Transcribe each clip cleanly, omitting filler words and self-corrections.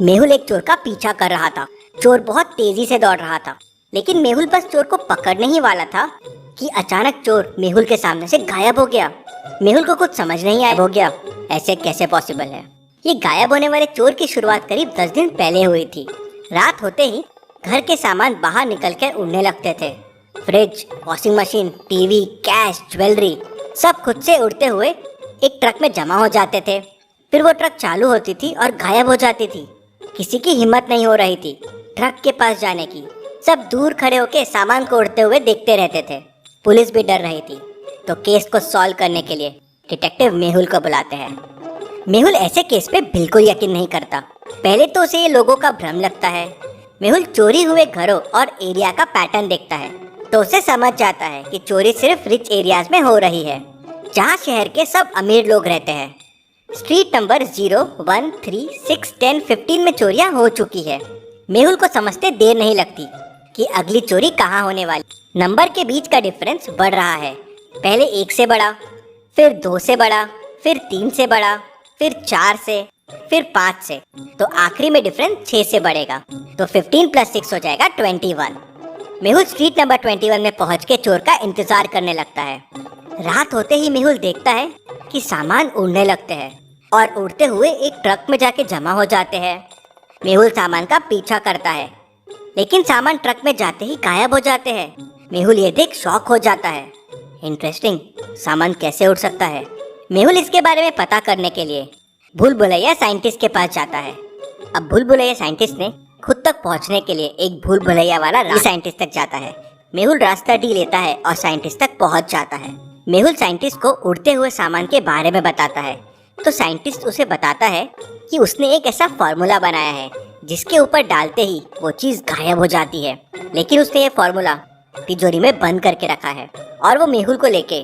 मेहुल एक चोर का पीछा कर रहा था। चोर बहुत तेजी से दौड़ रहा था, लेकिन मेहुल बस चोर को पकड़ने ही वाला था कि अचानक चोर मेहुल के सामने से गायब हो गया। मेहुल को कुछ समझ नहीं आया, हो गया ऐसे कैसे पॉसिबल है। ये गायब होने वाले चोर की शुरुआत करीब 10 दिन पहले हुई थी। रात होते ही घर के सामान बाहर निकलकर उड़ने लगते थे। Fridge, washing machine, TV, cash, jewellery सब खुद से उड़ते हुए एक ट्रक में जमा हो जाते थे। फिर वो ट्रक चालू होती थी और गायब हो जाती थी। किसी की हिम्मत नहीं हो रही थी ट्रक के पास जाने की। सब दूर खड़े होकर सामान को उड़ते हुए देखते रहते थे। पुलिस भी डर रही थी, तो केस को सॉल्व करने के लिए डिटेक्टिव मेहुल को बुलाते हैं। मेहुल ऐसे केस पे बिल्कुल यकीन नहीं करता। पहले तो उसे ये लोगों का भ्रम लगता है। मेहुल चोरी हुए घरों और एरिया का पैटर्न देखता है, तो उसे समझ जाता है कि चोरी सिर्फ रिच एरियाज में हो रही है, जहाँ शहर के सब अमीर लोग रहते हैं। स्ट्रीट नंबर 0, 1, 3, 6, 10, 15 में चोरियां हो चुकी है। मेहुल को समझते देर नहीं लगती कि अगली चोरी कहाँ होने वाली। नंबर के बीच का डिफरेंस बढ़ रहा है। पहले 1 से बढ़ा, फिर 2 से बढ़ा, फिर 3 से बढ़ा, फिर 4 से, फिर 5 से, तो आखिरी में डिफरेंस 6 से बढ़ेगा। तो 15 + 6 हो जाएगा 21। मेहुल स्ट्रीट नंबर 21 में पहुंच के चोर का इंतजार करने लगता है। रात होते ही मेहुल देखता है कि सामान उड़ने लगते हैं और उड़ते हुए एक ट्रक में जाके जमा हो जाते हैं। मेहुल सामान का पीछा करता है, लेकिन सामान ट्रक में जाते ही गायब हो जाते हैं। मेहुल ये देख शॉक हो जाता है। इंटरेस्टिंग, सामान कैसे उड़ सकता है। मेहुल इसके बारे में पता करने के लिए भूल भुलैया साइंटिस्ट के पास जाता है। अब भूल भुलैया साइंटिस्ट ने खुद तक पहुंचने के लिए एक भूल भुलैया वाला साइंटिस्ट तक जाता है। मेहुल रास्ता डी लेता है और साइंटिस्ट तक पहुंच जाता है। मेहुल साइंटिस्ट को उड़ते हुए सामान के बारे में बताता है, तो साइंटिस्ट उसे बताता है कि उसने एक ऐसा फार्मूला बनाया है जिसके ऊपर डालते ही वो चीज़ गायब हो जाती है। लेकिन उसने ये फार्मूला तिजोरी में बंद करके रखा है और वो मेहुल को लेके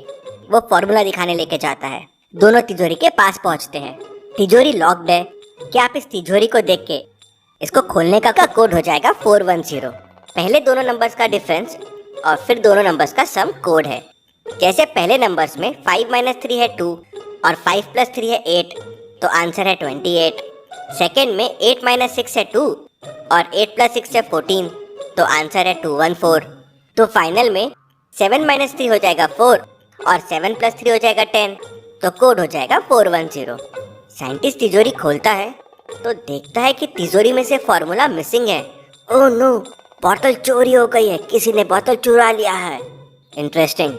वो फार्मूला दिखाने लेके जाता है। दोनों तिजोरी के पास पहुंचते हैं। तिजोरी लॉक्ड है। क्या आप इस तिजोरी को देख के इसको खोलने का कोड हो जाएगा 410। पहले दोनों नंबर्स का डिफरेंस और फिर दोनों नंबर्स का सम कोड है। जैसे पहले नंबर्स में 5 - 3 है 2 और 5 + 3 है 8, तो आंसर है 28। सेकेंड में 8 - 6 है 2 और 8 + 6 है 14, तो आंसर है 214। तो फाइनल में 7 - 3 हो जाएगा 4 और 7 + 3 हो जाएगा 10, तो कोड हो जाएगा 410। साइंटिस्ट तिजोरी खोलता है तो देखता है कि तिजोरी में से फॉर्मूला मिसिंग है। ओह नो, बोतल चोरी हो गई है, किसी ने बोतल चुरा लिया है। इंटरेस्टिंग,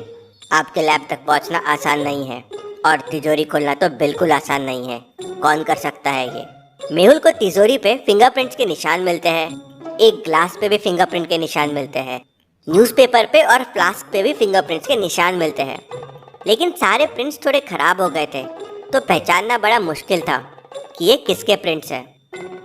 आपके लैब तक पहुंचना आसान नहीं है और तिजोरी खोलना तो बिल्कुल आसान नहीं है। कौन कर सकता है ये। मेहुल को तिजोरी पे फिंगरप्रिंट्स के निशान मिलते हैं। एक ग्लास पे भी फिंगरप्रिंट के निशान मिलते हैं। न्यूज़पेपर पे और फ्लास्क पे भी फिंगरप्रिंट्स के निशान मिलते हैं। लेकिन सारे प्रिंट्स थोड़े खराब हो गए थे, तो पहचानना बड़ा मुश्किल था कि ये किसके प्रिंट्स हैं।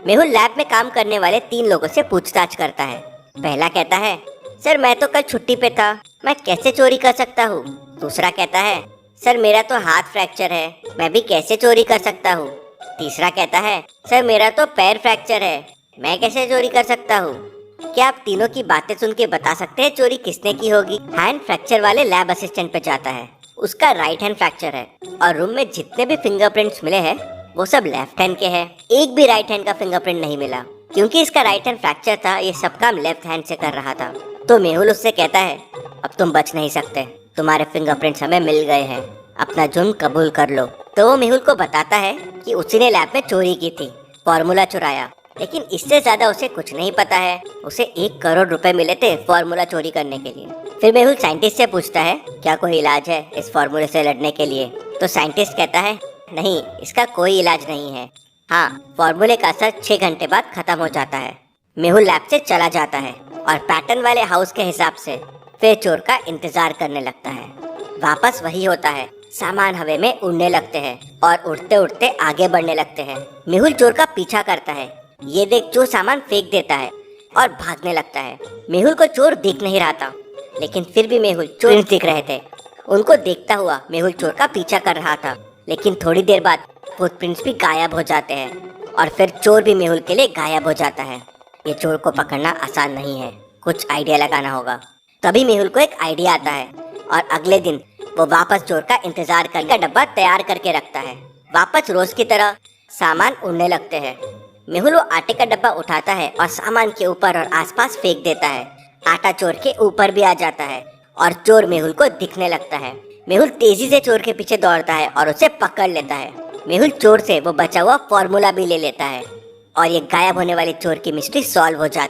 मेहुल लैब में काम करने वाले 3 लोगों से पूछताछ करता है। पहला कहता है, सर मैं तो कल छुट्टी पे था, मैं कैसे चोरी कर सकता हूँ। दूसरा कहता है, सर मेरा तो हाथ फ्रैक्चर है, मैं भी कैसे चोरी कर सकता हूँ। तीसरा कहता है, सर मेरा तो पैर फ्रैक्चर है, मैं कैसे चोरी कर सकता हूँ। क्या आप तीनों की बातें सुन के बता सकते हैं चोरी किसने की होगी। हैंड फ्रैक्चर वाले लैब असिस्टेंट पे जाता है। उसका राइट हैंड फ्रैक्चर है और रूम में जितने भी फिंगरप्रिंट्स मिले हैं वो सब लेफ्ट हैंड के हैं। एक भी राइट हैंड का फिंगरप्रिंट नहीं मिला। क्योंकि इसका राइट हैंड फ्रैक्चर था, ये सब काम लेफ्ट हैंड से कर रहा था। तो मेहुल उससे कहता है, अब तुम बच नहीं सकते, तुम्हारे फिंगरप्रिंट्स हमें मिल गए हैं, अपना जुर्म कबूल कर लो। तो वो मेहुल को बताता है कि उसी ने लैब में चोरी की थी, फॉर्मूला चुराया। लेकिन इससे ज्यादा उसे कुछ नहीं पता है। उसे 1 करोड़ रुपए मिले थे फॉर्मूला चोरी करने के लिए। फिर मेहुल साइंटिस्ट से पूछता है, क्या कोई इलाज है इस फॉर्मूले से लड़ने के लिए। तो साइंटिस्ट कहता है, नहीं, इसका कोई इलाज नहीं है। हाँ, फॉर्मूले का असर 6 घंटे बाद खत्म हो जाता है। मेहुल लैब से चला जाता है और पैटर्न वाले हाउस के हिसाब से फिर चोर का इंतजार करने लगता है। वापस वही होता है, सामान हवा में उड़ने लगते हैं और उड़ते उड़ते आगे बढ़ने लगते हैं। मेहुल चोर का पीछा करता है। ये देख चोर सामान फेंक देता है और भागने लगता है। मेहुल को चोर दिख नहीं रहा था, लेकिन फिर भी मेहुल चोर दिख रहे थे। उनको देखता हुआ मेहुल चोर का पीछा कर रहा था। लेकिन थोड़ी देर बाद फुटप्रिंट्स भी गायब हो जाते हैं और फिर चोर भी मेहुल के लिए गायब हो जाता है। ये चोर को पकड़ना आसान नहीं है, कुछ आइडिया लगाना होगा। तभी मेहुल को एक आइडिया आता है और अगले दिन वो वापस चोर का इंतजार करके डब्बा तैयार करके रखता है। वापस रोज की तरह सामान उड़ने लगते हैं। मेहुल वो आटे का डब्बा उठाता है और सामान के ऊपर और आसपास फेंक देता है। आटा चोर के ऊपर भी आ जाता है और चोर मेहुल को दिखने लगता है। मेहुल तेजी से चोर के पीछे दौड़ता है और उसे पकड़ लेता है। मेहुल चोर से वो बचा हुआ फॉर्मूला भी ले लेता है और ये गायब होने वाले चोर की मिस्ट्री सॉल्व हो जाती है।